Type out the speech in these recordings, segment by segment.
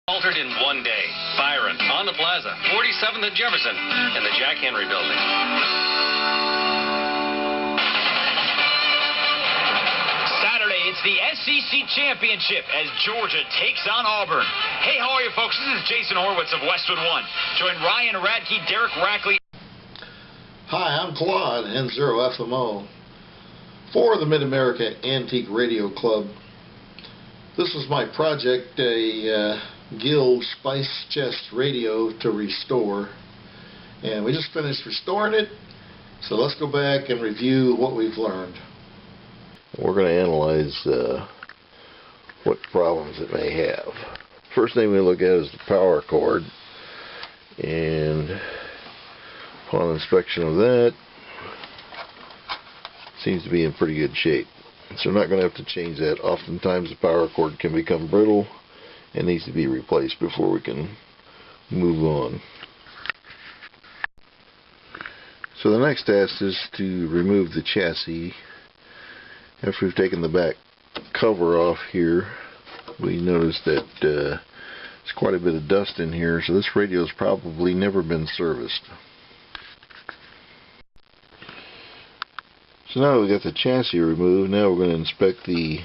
Altered in one day. Byron, on the Plaza, 47th and Jefferson, in the Jack Henry Building. Saturday, it's the SEC Championship as Georgia takes on Auburn. Hey, how are you, folks? This is Jason Horwitz of Westwood One. Join Ryan Radke, Derek Rackley. Hi, I'm Claude, N0FMO, for the Mid-America Antique Radio Club. This was my project, a Guild Spice Chest radio to restore, and we just finished restoring it, so let's go back and review what we've learned. We're going to analyze what problems it may have. First thing we look at is the power cord, and upon inspection of that, it seems to be in pretty good shape. So we're not going to have to change that. Oftentimes the power cord can become brittle and needs to be replaced before we can move on. So the next task is to remove the chassis. After we've taken the back cover off here, we notice that there's quite a bit of dust in here, so this radio's probably never been serviced. So now we've got the chassis removed. Now we're going to inspect the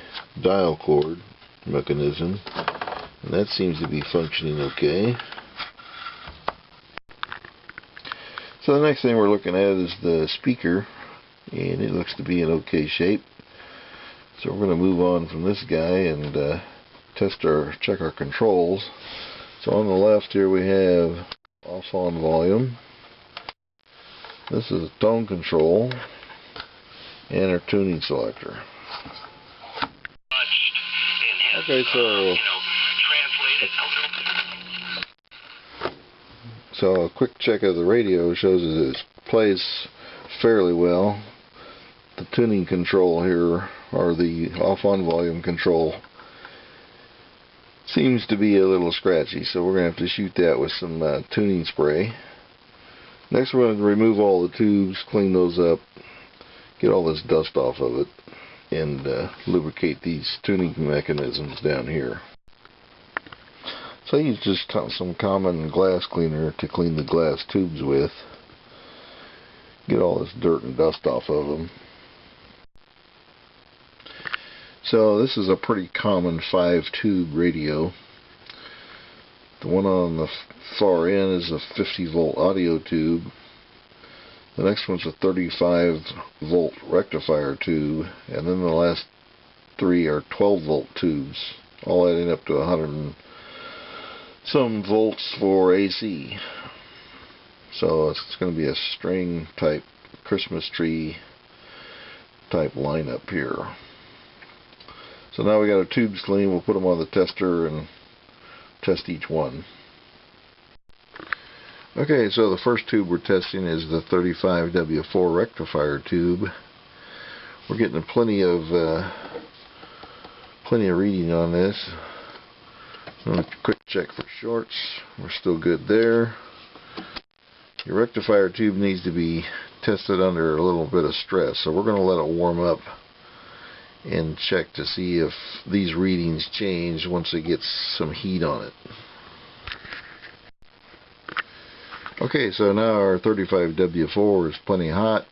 dial cord mechanism, and that seems to be functioning okay. So the next thing we're looking at is the speaker, and it looks to be in okay shape. So we're going to move on from this guy and check our controls. So on the left here we have off on volume. This is a tone control and our tuning selector. Okay, so a quick check of the radio shows that it plays fairly well. The tuning control here, or the off-on volume control, seems to be a little scratchy, so we're going to have to shoot that with some tuning spray. Next we're going to remove all the tubes, clean those up, get all this dust off of it, and lubricate these tuning mechanisms down here. So I use just some common glass cleaner to clean the glass tubes with. Get all this dirt and dust off of them. So this is a pretty common 5-tube radio. The one on the far end is a 50-volt audio tube. The next one's a 35-volt rectifier tube, and then the last three are 12-volt tubes, all adding up to 100 and some volts for AC. So it's going to be a string type Christmas tree type lineup here. So now we got our tubes clean. We'll put them on the tester and test each one. Okay, so the first tube we're testing is the 35W4 rectifier tube. We're getting plenty of reading on this. A quick check for shorts. We're still good there. Your rectifier tube needs to be tested under a little bit of stress, so we're going to let it warm up and check to see if these readings change once it gets some heat on it. Okay, so now our 35W4 is plenty hot,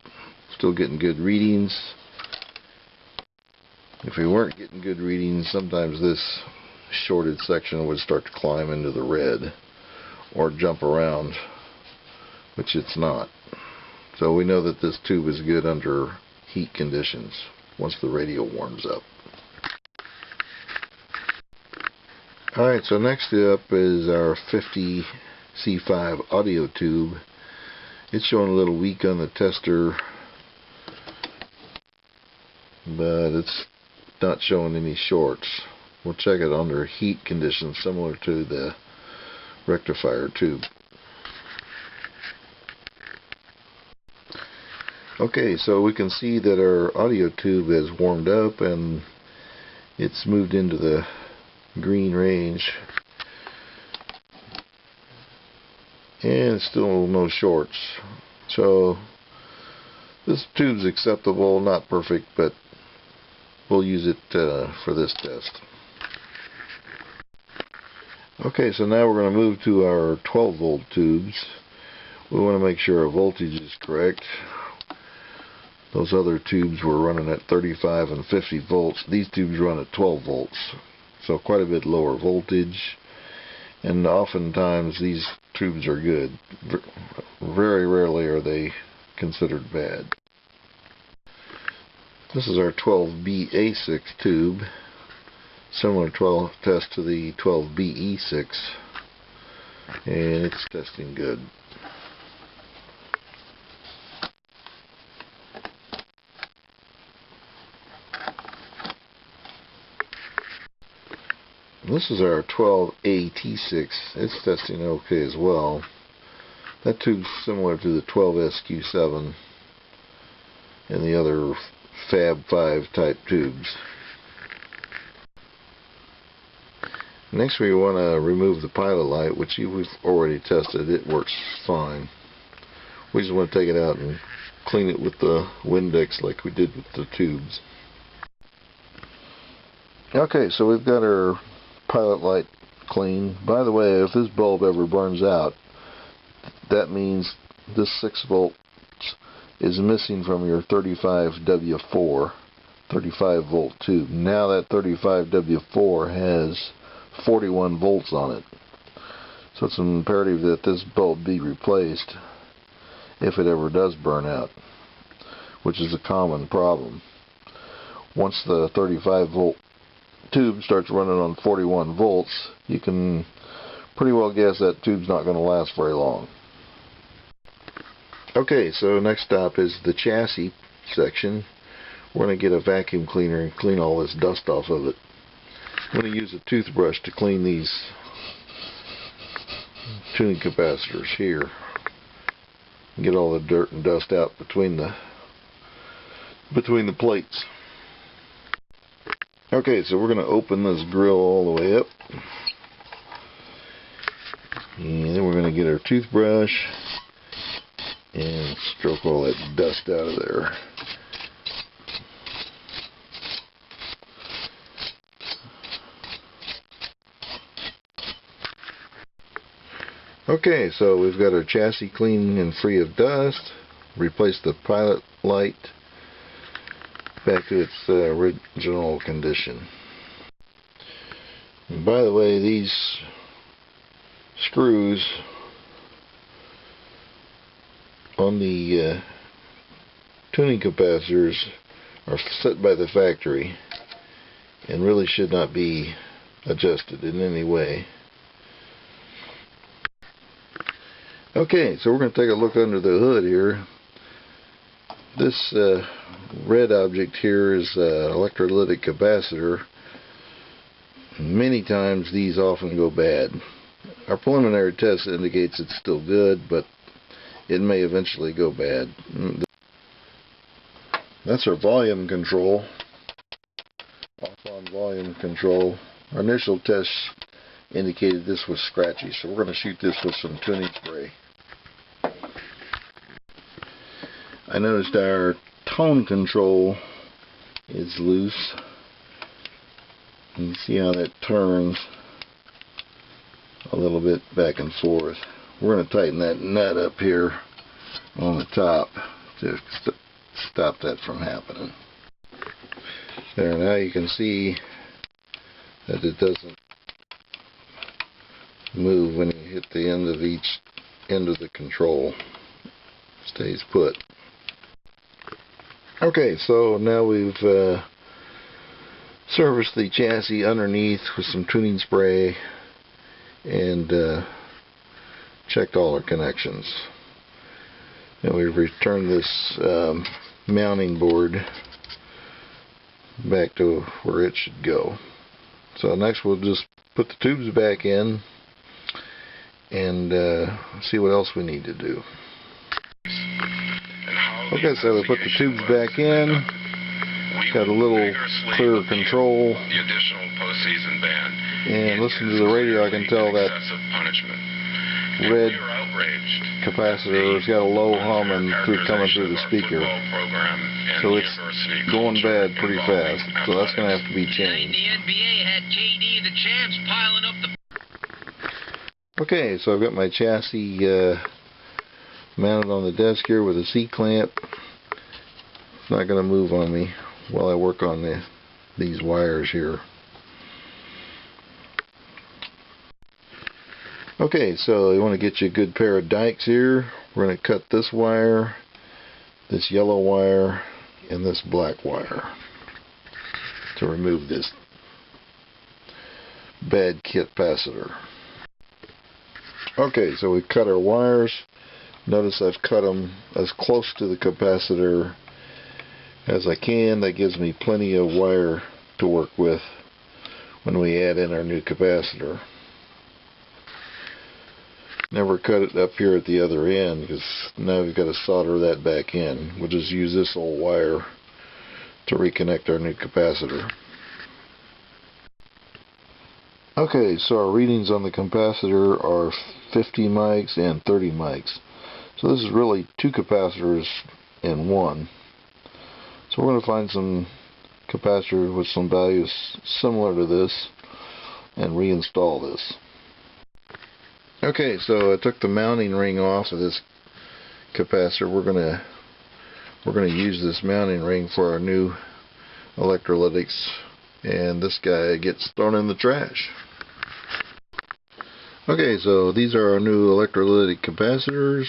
still getting good readings. If we weren't getting good readings, sometimes this shorted section would start to climb into the red or jump around, which it's not. So we know that this tube is good under heat conditions once the radio warms up. Alright, so next up is our 50 C5 audio tube. It's showing a little weak on the tester, but it's not showing any shorts. We'll check it under heat conditions similar to the rectifier tube. Okay, so we can see that our audio tube has warmed up and it's moved into the green range. And still no shorts. So this tube's acceptable, not perfect, but we'll use it for this test. Okay, so now we're going to move to our 12 volt tubes. We want to make sure our voltage is correct. Those other tubes were running at 35 and 50 volts. These tubes run at 12 volts, so quite a bit lower voltage. And oftentimes these tubes are good. Very rarely are they considered bad. This is our 12BA6 tube. Similar test to the 12BE6, and it's testing good. This is our 12AT6. It's testing okay as well. That tube's similar to the 12SQ7 and the other Fab 5 type tubes. Next we want to remove the pilot light, which we've already tested. It works fine. We just want to take it out and clean it with the Windex like we did with the tubes. Okay, so we've got our pilot light clean. By the way, if this bulb ever burns out, that means this 6 volts is missing from your 35W4 35 volt tube. Now that 35W4 has 41 volts on it, so it's imperative that this bulb be replaced if it ever does burn out, which is a common problem. Once the 35 volt tube starts running on 41 volts, you can pretty well guess that tube's not going to last very long. Okay, so next stop is the chassis section. We're going to get a vacuum cleaner and clean all this dust off of it. I'm going to use a toothbrush to clean these tuning capacitors here. Get all the dirt and dust out between the plates. Okay, so we're going to open this grill all the way up. And then we're going to get our toothbrush and stroke all that dust out of there. Okay, so we've got our chassis clean and free of dust. Replace the pilot light back to its original condition. And by the way, these screws on the tuning capacitors are set by the factory and really should not be adjusted in any way. Okay, so we're going to take a look under the hood here. This red object here is an electrolytic capacitor. Many times these often go bad. Our preliminary test indicates it's still good, but it may eventually go bad. That's our volume control. Off on volume control. Our initial test indicated this was scratchy, so we're going to shoot this with some tuning spray. I noticed our tone control is loose. You can see how that turns a little bit back and forth. We're going to tighten that nut up here on the top to stop that from happening. There, now you can see that it doesn't move when you hit the end of each end of the control. It stays put. Okay, so now we've serviced the chassis underneath with some tuning spray and checked all our connections. And we've returned this mounting board back to where it should go. So next we'll just put the tubes back in and see what else we need to do. Okay, so we put the tubes back in. Got a little clearer control. And listen to the radio, I can tell that red capacitor has got a low hum and coming through the speaker. So it's going bad pretty fast. So that's going to have to be changed. The NBA had KD and the champs piling up the... Okay, so I've got my chassis mounted on the desk here with a C-clamp. It's not going to move on me while I work on these wires here. Okay, so you want to get you a good pair of dikes here. We're going to cut this wire, this yellow wire, and this black wire to remove this bad capacitor. Okay, so we cut our wires. Notice I've cut them as close to the capacitor as I can. That gives me plenty of wire to work with when we add in our new capacitor. Never cut it up here at the other end, because now we've got to solder that back in. We'll just use this old wire to reconnect our new capacitor. Okay, so our readings on the capacitor are 50 mics and 30 mics. So this is really two capacitors in one. So we're going to find some capacitor with some values similar to this and reinstall this. Okay, so I took the mounting ring off of this capacitor. We're gonna use this mounting ring for our new electrolytics, and this guy gets thrown in the trash. Okay, so these are our new electrolytic capacitors.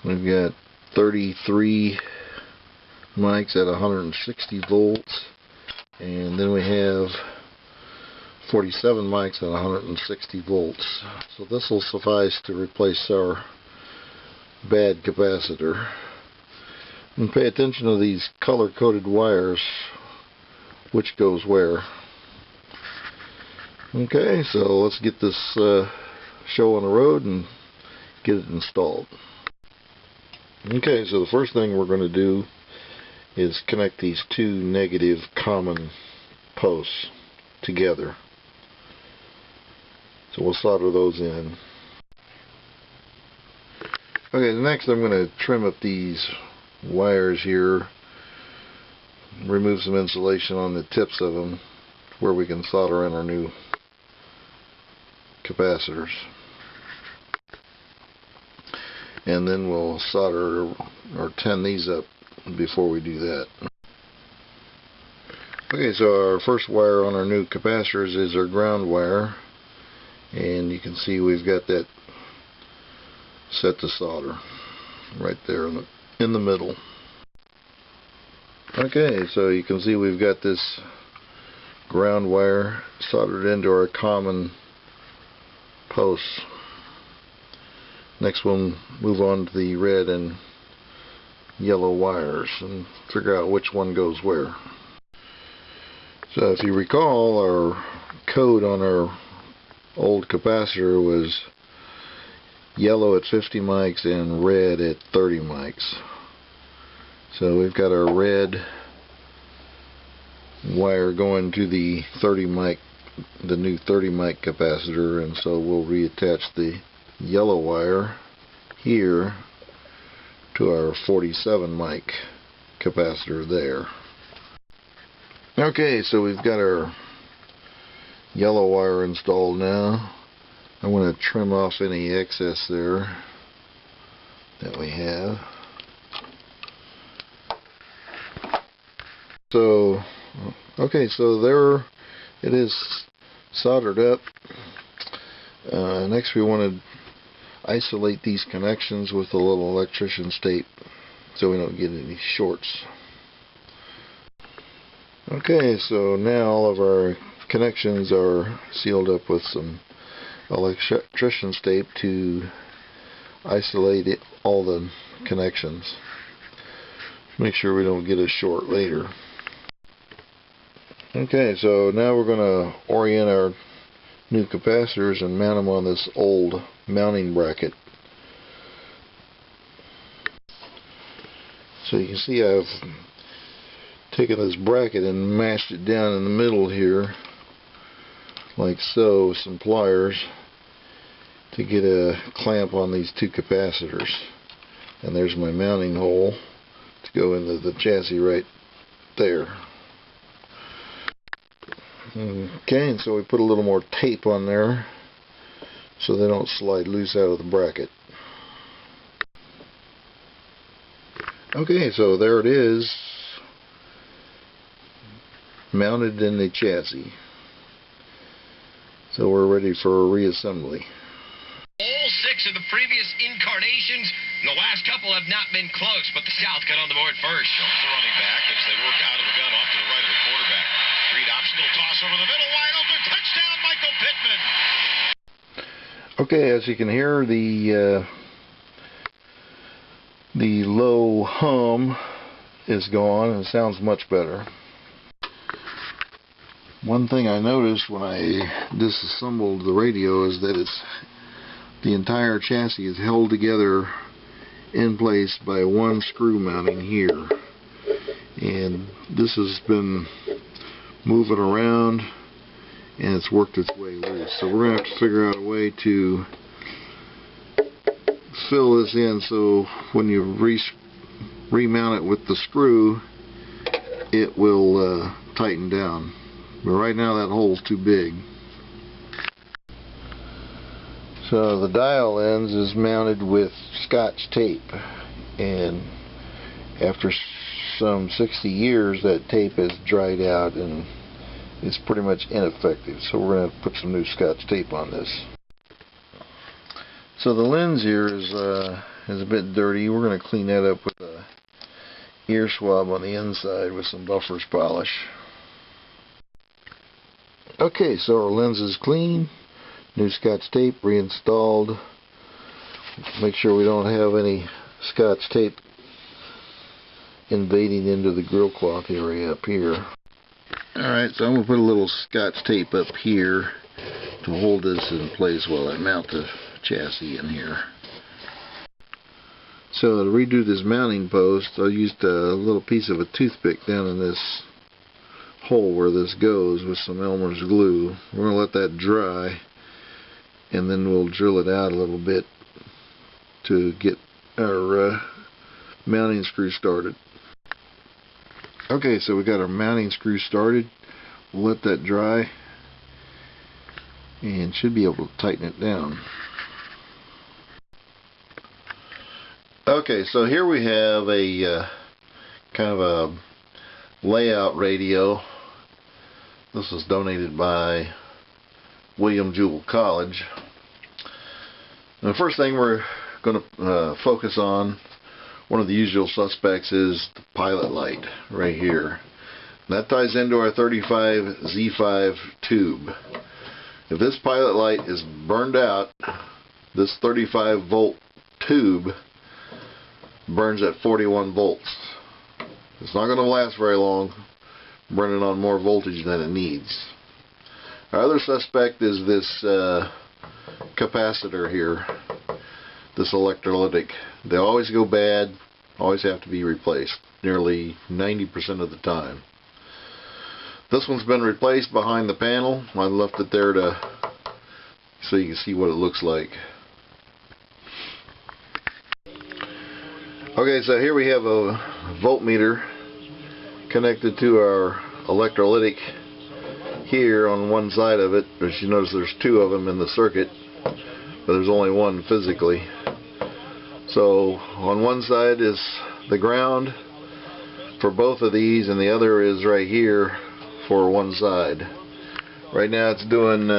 We've got 33 mics at 160 volts, and then we have 47 mics at 160 volts. So this will suffice to replace our bad capacitor. And pay attention to these color-coded wires, which goes where. Okay, so let's get this show on the road and get it installed. Okay, so the first thing we're going to do is connect these two negative common posts together. So we'll solder those in. Okay, next I'm going to trim up these wires here, remove some insulation on the tips of them where we can solder in our new capacitors. And then we'll solder or tin these up before we do that. Okay, so our first wire on our new capacitors is our ground wire. And you can see we've got that set to solder right there in the middle. Okay, so you can see we've got this ground wire soldered into our common posts. Next we'll move on to the red and yellow wires and figure out which one goes where. So if you recall, our code on our old capacitor was yellow at 50 mics and red at 30 mics. So we've got our red wire going to the 30 mic, the new 30 mic capacitor, and so we'll reattach the yellow wire here to our 47 mic capacitor there. Okay, so we've got our yellow wire installed now. I want to trim off any excess there that we have. So, okay, so there it is soldered up. Next we want to isolate these connections with a little electrician's tape so we don't get any shorts. Okay, so now all of our connections are sealed up with some electrician's tape to isolate all the connections. Make sure we don't get a short later. Okay, so now we're going to orient our new capacitors and mount them on this old mounting bracket. So you can see I've taken this bracket and mashed it down in the middle here like so with some pliers to get a clamp on these two capacitors. And there's my mounting hole to go into the chassis right there. Okay, and so we put a little more tape on there so they don't slide loose out of the bracket. Okay, so there it is, mounted in the chassis. So we're ready for a reassembly. All 6 of the previous incarnations, and the last couple have not been close, but the South got on the board first. Jones the running back as they work out of the gun off to the right of the quarterback. Read option, little toss over the middle, wide open, touchdown, Michael Pittman. Okay, as you can hear, the low hum is gone and it sounds much better. One thing I noticed when I disassembled the radio is that the entire chassis is held together in place by one screw mounting here, and this has been moving around and it's worked its way loose. So we're going to have to figure out a way to fill this in so when you remount it with the screw, it will tighten down. But right now that hole's too big. So the dial lens is mounted with Scotch tape, and after some 60 years that tape has dried out and it's pretty much ineffective. So we're going to put some new Scotch tape on this. So the lens here is a bit dirty. We're going to clean that up with a ear swab on the inside with some Buffer's polish. Okay, so our lens is clean, new Scotch tape reinstalled. Make sure we don't have any Scotch tape invading into the grill cloth area up here. Alright, so I'm going to put a little Scotch tape up here to hold this in place while I mount the chassis in here. So to redo this mounting post, I used a little piece of a toothpick down in this hole where this goes with some Elmer's glue. We're going to let that dry and then we'll drill it out a little bit to get our mounting screw started. Okay, so we got our mounting screw started. We'll let that dry and should be able to tighten it down. Okay, so here we have a kind of a layout radio. This was donated by William Jewell College. And the first thing we're going to focus on, one of the usual suspects, is the pilot light right here. And that ties into our 35 Z5 tube. If this pilot light is burned out, this 35 volt tube burns at 41 volts. It's not going to last very long, burning on more voltage than it needs. Our other suspect is this capacitor here, this electrolytic. They always go bad, always have to be replaced, nearly 90% of the time. This one's been replaced behind the panel. I left it there so you can see what it looks like. Okay, so here we have a voltmeter connected to our electrolytic here on one side of it. As you notice, there's two of them in the circuit, but there's only one physically. So on one side is the ground for both of these, and the other is right here for one side. Right now it's doing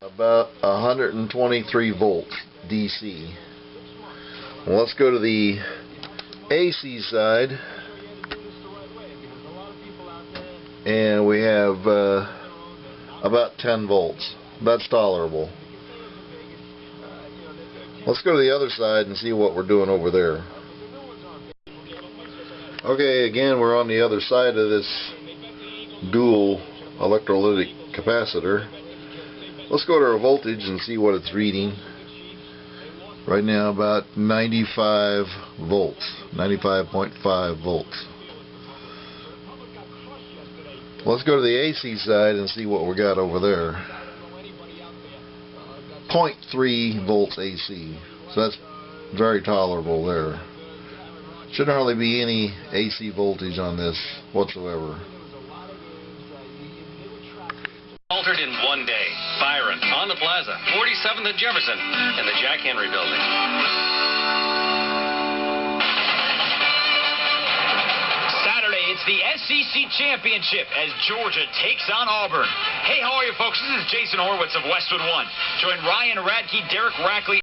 about 123 volts DC. Well, let's go to the AC side, and we have about 10 volts. That's tolerable. Let's go to the other side and see what we're doing over there. Okay, again, we're on the other side of this dual electrolytic capacitor. Let's go to our voltage and see what it's reading. Right now about 95 volts, 95.5 volts. Let's go to the AC side and see what we got over there. 0.3 volts AC, so that's very tolerable there. Shouldn't hardly be any AC voltage on this whatsoever. Altered in one day. Byron on the Plaza, 47th and Jefferson, in the Jack Henry Building. Saturday, it's the SEC Championship as Georgia takes on Auburn. Hey, how are you, folks? This is Jason Horwitz of Westwood One. Join Ryan Radke, Derek Rackley.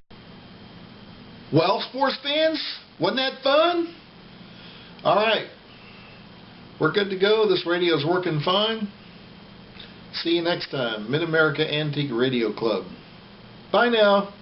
Well, sports fans, wasn't that fun? All right. We're good to go. This radio's working fine. See you next time. Mid-America Antique Radio Club. Bye now.